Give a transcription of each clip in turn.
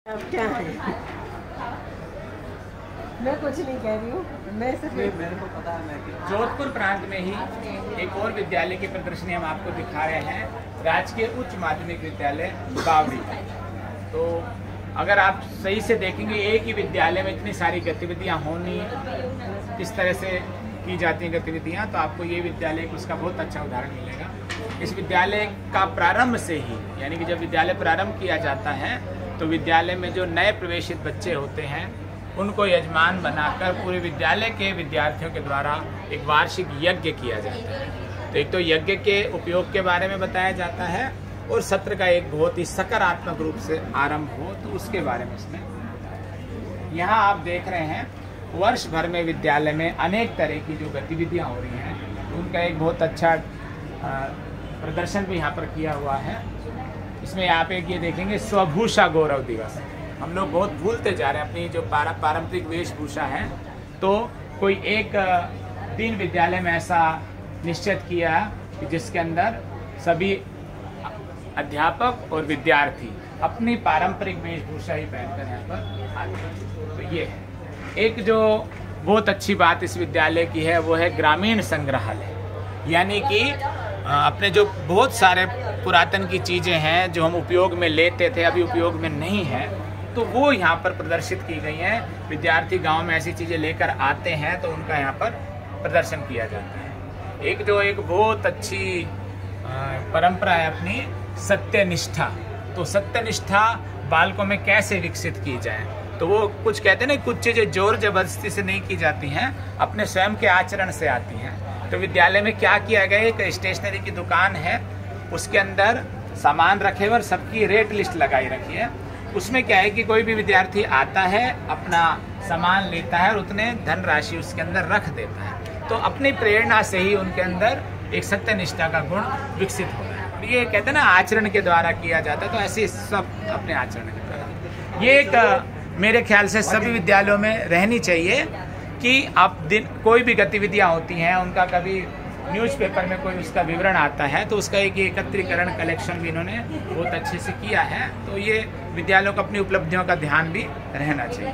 अब क्या है? मैं कुछ नहीं कह रही हूँ, मैं सिर्फ मेरे को पता है। मैं जोधपुर प्रांत में ही एक और विद्यालय की प्रदर्शनी हम आपको दिखा रहे हैं, राजकीय उच्च माध्यमिक विद्यालय बावड़ी। तो अगर आप सही से देखेंगे, एक ही विद्यालय में इतनी सारी गतिविधियां होनी, किस तरह से की जाती हैं गतिविधियां, तो आपको ये विद्यालय उसका बहुत अच्छा उदाहरण मिलेगा। इस विद्यालय का प्रारंभ से ही, यानी कि जब विद्यालय प्रारंभ किया जाता है तो विद्यालय में जो नए प्रवेशित बच्चे होते हैं उनको यजमान बनाकर पूरे विद्यालय के विद्यार्थियों के द्वारा एक वार्षिक यज्ञ किया जाता है। तो एक तो यज्ञ के उपयोग के बारे में बताया जाता है और सत्र का एक बहुत ही सकारात्मक रूप से आरंभ हो तो उसके बारे में इसमें यहाँ आप देख रहे हैं। वर्ष भर में विद्यालय में अनेक तरह की जो गतिविधियाँ हो रही हैं उनका एक बहुत अच्छा प्रदर्शन भी यहाँ पर किया हुआ है। इसमें आप एक ये देखेंगे, स्वभूषा गौरव दिवस। हम लोग बहुत भूलते जा रहे हैं अपनी जो पारंपरिक वेशभूषा है। तो कोई एक दिन विद्यालय में ऐसा निश्चित किया कि जिसके अंदर सभी अध्यापक और विद्यार्थी अपनी पारंपरिक वेशभूषा ही पहनकर यहाँ पर आते हैं। तो ये है एक जो बहुत अच्छी बात इस विद्यालय की है, वो है ग्रामीण संग्रहालय। यानी कि अपने जो बहुत सारे पुरातन की चीज़ें हैं जो हम उपयोग में लेते थे, अभी उपयोग में नहीं है, तो वो यहाँ पर प्रदर्शित की गई हैं। विद्यार्थी गांव में ऐसी चीज़ें लेकर आते हैं तो उनका यहाँ पर प्रदर्शन किया जाता है। एक बहुत अच्छी परंपरा है अपनी, सत्यनिष्ठा। तो सत्यनिष्ठा बालकों में कैसे विकसित की जाए, तो वो कुछ कहते हैं ना, कुछ चीज़ें जोर जबरदस्ती से नहीं की जाती हैं, अपने स्वयं के आचरण से आती हैं। तो विद्यालय में क्या किया गया, एक स्टेशनरी की दुकान है, उसके अंदर सामान रखे हुए और सबकी रेट लिस्ट लगाई रखी है। उसमें क्या है कि कोई भी विद्यार्थी आता है, अपना सामान लेता है और उतने धनराशि उसके अंदर रख देता है। तो अपनी प्रेरणा से ही उनके अंदर एक सत्यनिष्ठा का गुण विकसित हो रहा है। ये कहते हैं ना, आचरण के द्वारा किया जाता है, तो ऐसे सब अपने आचरण के द्वारा। ये एक मेरे ख्याल से सभी विद्यालयों में रहनी चाहिए कि आप दिन कोई भी गतिविधियां होती हैं उनका कभी न्यूज़पेपर में कोई उसका विवरण आता है तो उसका एक एकत्रीकरण कलेक्शन भी इन्होंने बहुत अच्छे से किया है। तो ये विद्यालयों को अपनी उपलब्धियों का ध्यान भी रहना चाहिए।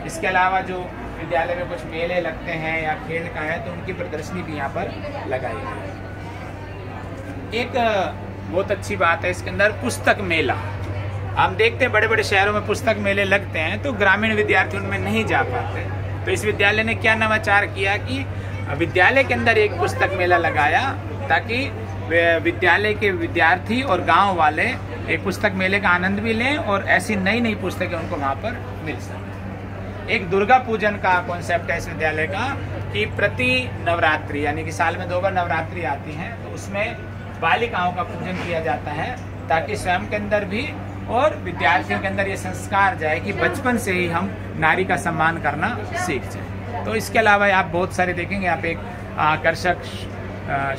इसके अलावा जो विद्यालय में कुछ मेले लगते हैं या खेल का है तो उनकी प्रदर्शनी भी यहाँ पर लगाई गई है। एक बहुत अच्छी बात है इसके अंदर, पुस्तक मेला। हम देखते हैं बड़े बड़े शहरों में पुस्तक मेले लगते हैं तो ग्रामीण विद्यार्थी उनमें नहीं जा पाते। तो इस विद्यालय ने क्या नवाचार किया कि विद्यालय के अंदर एक पुस्तक मेला लगाया ताकि विद्यालय के विद्यार्थी और गांव वाले एक पुस्तक मेले का आनंद भी लें और ऐसी नई नई पुस्तकें उनको वहां पर मिल सकें। एक दुर्गा पूजन का कॉन्सेप्ट है इस विद्यालय का कि प्रति नवरात्रि, यानी कि साल में 2 बार नवरात्रि आती हैं, तो उसमें बालिकाओं का पूजन किया जाता है ताकि स्वयं के अंदर भी और विद्यार्थियों के अंदर ये संस्कार जाए कि बचपन से ही हम नारी का सम्मान करना सीख जाए। तो इसके अलावा आप बहुत सारे देखेंगे, आप एक आकर्षक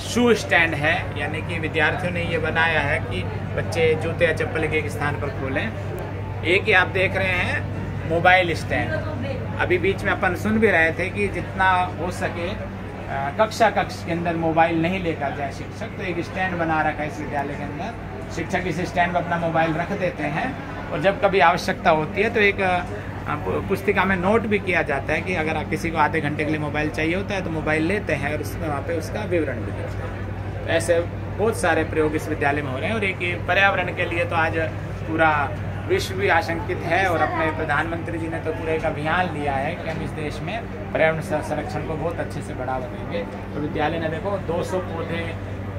शू स्टैंड है, यानी कि विद्यार्थियों ने ये बनाया है कि बच्चे जूते या चप्पल के एक स्थान पर खोलें। एक ही आप देख रहे हैं मोबाइल स्टैंड। अभी बीच में अपन सुन भी रहे थे कि जितना हो सके कक्षा के अंदर मोबाइल नहीं लेकर जाए शिक्षक, तो एक स्टैंड बना रखा है इस विद्यालय के अंदर। शिक्षक इस स्टैंड पर अपना मोबाइल रख देते हैं और जब कभी आवश्यकता होती है तो एक पुस्तिका में नोट भी किया जाता है कि अगर किसी को आधे घंटे के लिए मोबाइल चाहिए होता है तो मोबाइल लेते हैं और उसमें वहाँ पे उसका विवरण भी देते हैं। तो ऐसे बहुत सारे प्रयोग इस विद्यालय में हो रहे हैं। और एक पर्यावरण के लिए तो आज पूरा विश्व भी आशंकित है और अपने प्रधानमंत्री जी ने तो पूरा एक अभियान लिया है कि हम इस देश में पर्यावरण संरक्षण को बहुत अच्छे से बढ़ावा देंगे। तो विद्यालय ने देखो 200 पौधे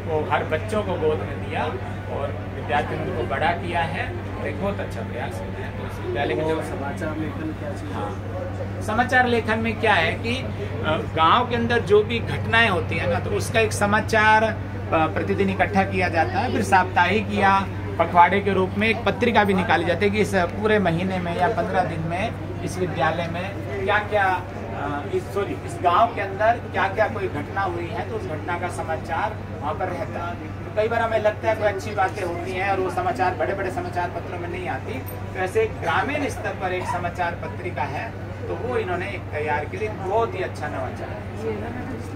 को हर बच्चों को गोद में दिया और विद्यार्थियों ने उनको बड़ा किया है। एक बहुत अच्छा प्रयास है। तो इस विद्यालय के जो समाचार लेखन क्या चाहिए? समाचार लेखन में क्या है कि गांव के अंदर जो भी घटनाएं होती है ना, तो उसका एक समाचार प्रतिदिन इकट्ठा किया जाता है। फिर साप्ताहिक या पखवाड़े के रूप में एक पत्रिका भी निकाली जाती है कि इस पूरे महीने में या 15 दिन में इस विद्यालय में क्या क्या इस गांव के अंदर क्या क्या कोई घटना हुई है, तो उस घटना का समाचार वहाँ पर रहता है। तो कई बार हमें लगता है कोई अच्छी बातें होती हैं और वो समाचार बड़े बड़े समाचार पत्रों में नहीं आती। तो ऐसे ग्रामीण स्तर पर एक समाचार पत्रिका है, तो वो इन्होंने एक तैयार के लिए बहुत ही अच्छा नवाचार है।